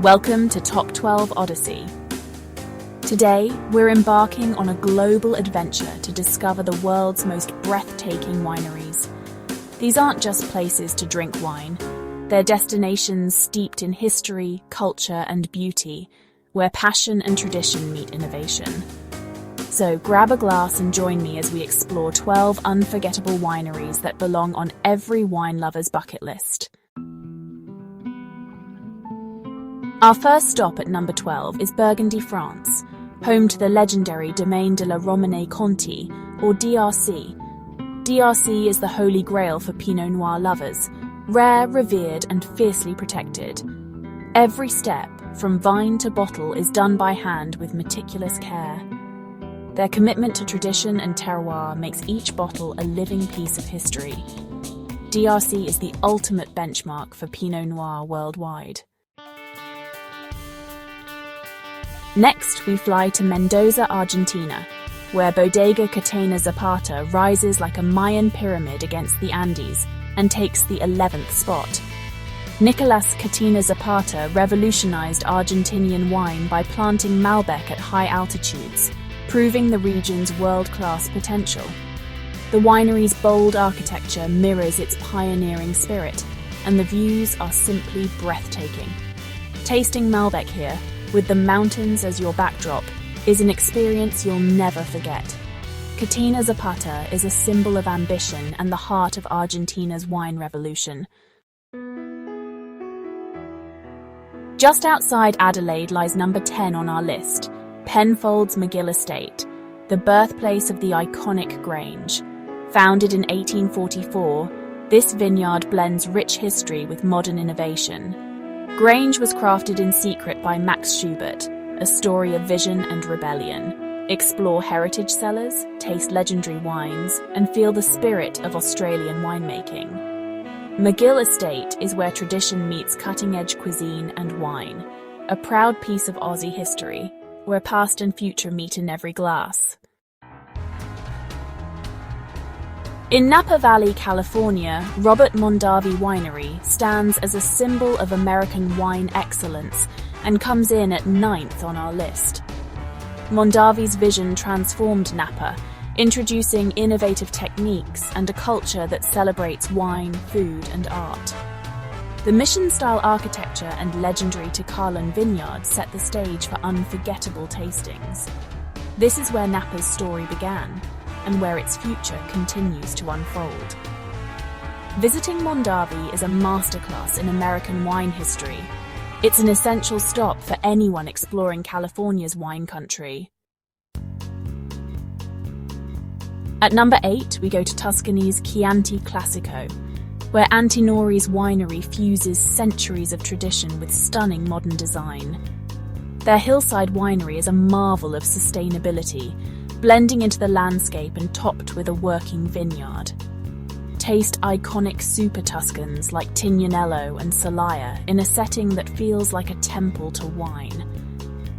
Welcome to Top 12 Odyssey. Today, we're embarking on a global adventure to discover the world's most breathtaking wineries. These aren't just places to drink wine. They're destinations steeped in history, culture, and beauty, where passion and tradition meet innovation. So grab a glass and join me as we explore 12 unforgettable wineries that belong on every wine lover's bucket list. Our first stop at number 12 is Burgundy France, home to the legendary Domaine de la Romanée-Conti, or DRC. DRC is the holy grail for Pinot Noir lovers, rare, revered, and fiercely protected. Every step, from vine to bottle, is done by hand with meticulous care. Their commitment to tradition and terroir makes each bottle a living piece of history. DRC is the ultimate benchmark for Pinot Noir worldwide. Next, we fly to Mendoza, Argentina, where Bodega Catena Zapata rises like a Mayan pyramid against the Andes and takes the 11th spot. Nicolas Catena Zapata revolutionized Argentinian wine by planting Malbec at high altitudes, proving the region's world-class potential. The winery's bold architecture mirrors its pioneering spirit, and the views are simply breathtaking. Tasting Malbec here, with the mountains as your backdrop, is an experience you'll never forget. Catena Zapata is a symbol of ambition and the heart of Argentina's wine revolution. Just outside Adelaide lies number 10 on our list, Penfolds Magill Estate, the birthplace of the iconic Grange. Founded in 1844, this vineyard blends rich history with modern innovation. Grange was crafted in secret by Max Schubert, a story of vision and rebellion. Explore heritage cellars, taste legendary wines, and feel the spirit of Australian winemaking. Magill Estate is where tradition meets cutting-edge cuisine and wine, a proud piece of Aussie history, where past and future meet in every glass. In Napa Valley, California, Robert Mondavi Winery stands as a symbol of American wine excellence and comes in at 9th on our list. Mondavi's vision transformed Napa, introducing innovative techniques and a culture that celebrates wine, food, and art. The mission-style architecture and legendary Takalan Vineyard set the stage for unforgettable tastings. This is where Napa's story began, and where its future continues to unfold. Visiting Mondavi is a masterclass in American wine history. It's an essential stop for anyone exploring California's wine country. At number 8, we go to Tuscany's Chianti Classico, where Antinori's winery fuses centuries of tradition with stunning modern design. Their hillside winery is a marvel of sustainability, blending into the landscape and topped with a working vineyard. Taste iconic super Tuscans like Tignanello and Cellar in a setting that feels like a temple to wine.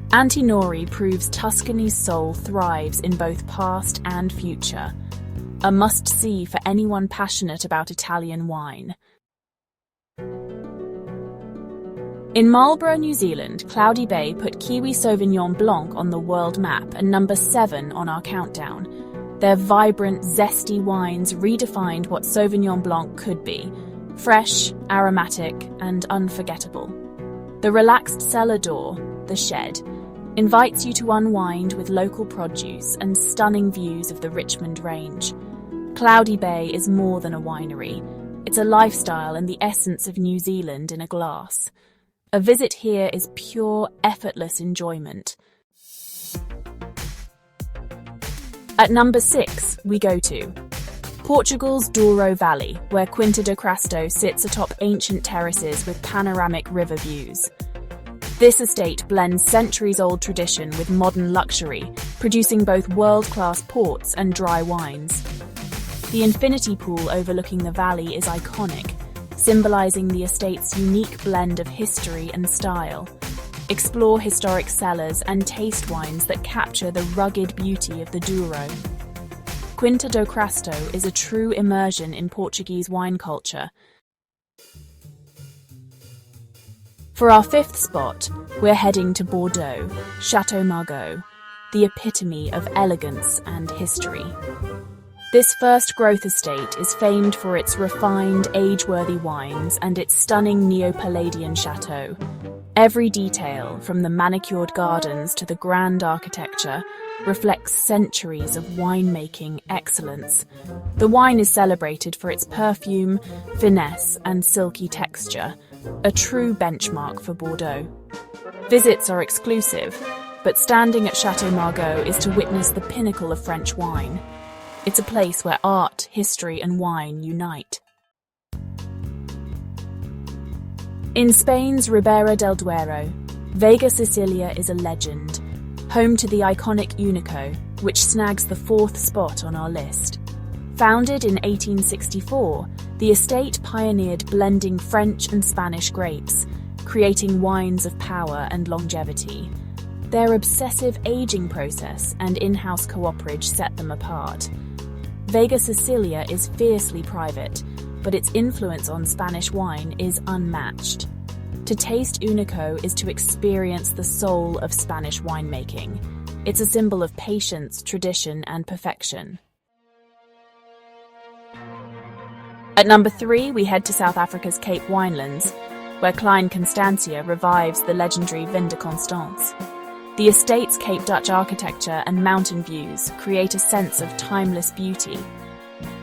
Antinori proves Tuscany's soul thrives in both past and future. A must-see for anyone passionate about Italian wine. In Marlborough, New Zealand, Cloudy Bay put Kiwi Sauvignon Blanc on the world map and number 7 on our countdown. Their vibrant, zesty wines redefined what Sauvignon Blanc could be: fresh, aromatic, and unforgettable. The relaxed cellar door, the shed, invites you to unwind with local produce and stunning views of the Richmond Range. Cloudy Bay is more than a winery. It's a lifestyle and the essence of New Zealand in a glass. A visit here is pure, effortless enjoyment. At number 6, we go to Portugal's Doro Valley, where Quinta de Crasto sits atop ancient terraces with panoramic river views. This estate blends centuries-old tradition with modern luxury, producing both world-class ports and dry wines. The infinity pool overlooking the valley is iconic, symbolizing the estate's unique blend of history and style. Explore historic cellars and taste wines that capture the rugged beauty of the Douro. Quinta do Crasto is a true immersion in Portuguese wine culture. For our fifth spot, we're heading to Bordeaux, Château Margaux, the epitome of elegance and history. This first growth estate is famed for its refined, age-worthy wines and its stunning Neo-Palladian chateau. Every detail, from the manicured gardens to the grand architecture, reflects centuries of winemaking excellence. The wine is celebrated for its perfume, finesse, and silky texture, a true benchmark for Bordeaux. Visits are exclusive, but standing at Château Margaux is to witness the pinnacle of French wine. It's a place where art, history, and wine unite. In Spain's Ribera del Duero, Vega Sicilia is a legend, home to the iconic Unico, which snags the fourth spot on our list. Founded in 1864, the estate pioneered blending French and Spanish grapes, creating wines of power and longevity. Their obsessive aging process and in-house cooperage set them apart. Vega Sicilia is fiercely private, but its influence on Spanish wine is unmatched. To taste Unico is to experience the soul of Spanish winemaking. It's a symbol of patience, tradition, and perfection. At number 3, we head to South Africa's Cape Winelands, where Klein Constantia revives the legendary Vin de Constance. The estate's Cape Dutch architecture and mountain views create a sense of timeless beauty.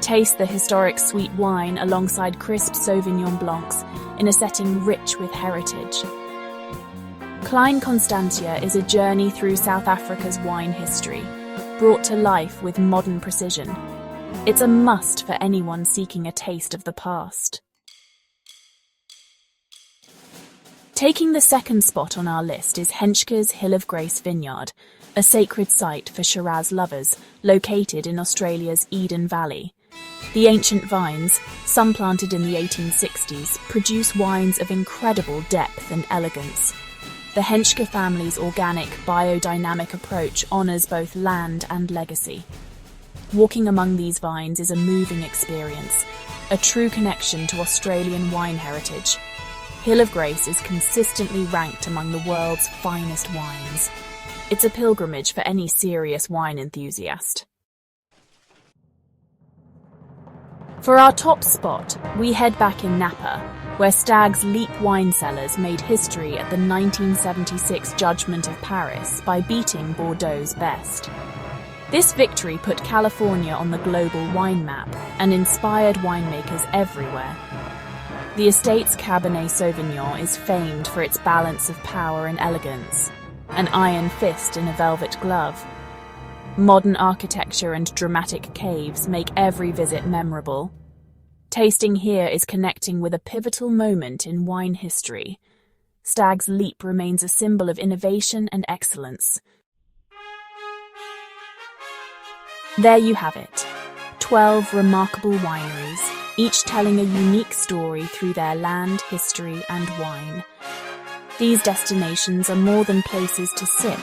Taste the historic sweet wine alongside crisp Sauvignon Blancs in a setting rich with heritage. Klein Constantia is a journey through South Africa's wine history, brought to life with modern precision. It's a must for anyone seeking a taste of the past. Taking the second spot on our list is Henschke's Hill of Grace Vineyard, a sacred site for Shiraz lovers, located in Australia's Eden Valley. The ancient vines, some planted in the 1860s, produce wines of incredible depth and elegance. The Henschke family's organic, biodynamic approach honours both land and legacy. Walking among these vines is a moving experience, a true connection to Australian wine heritage. Hill of Grace is consistently ranked among the world's finest wines. It's a pilgrimage for any serious wine enthusiast. For our top spot, we head back in Napa, where Stag's Leap wine cellars made history at the 1976 Judgment of Paris by beating Bordeaux's best. This victory put California on the global wine map and inspired winemakers everywhere. The estate's Cabernet Sauvignon is famed for its balance of power and elegance, an iron fist in a velvet glove. Modern architecture and dramatic caves make every visit memorable. Tasting here is connecting with a pivotal moment in wine history. Stag's Leap remains a symbol of innovation and excellence. There you have it, 12 remarkable wineries, each telling a unique story through their land, history, and wine. These destinations are more than places to sip.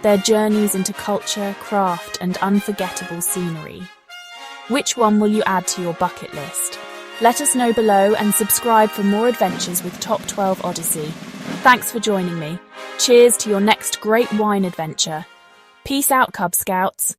They're journeys into culture, craft, and unforgettable scenery. Which one will you add to your bucket list? Let us know below and subscribe for more adventures with Top 12 Odyssey. Thanks for joining me. Cheers to your next great wine adventure. Peace out, Cub Scouts.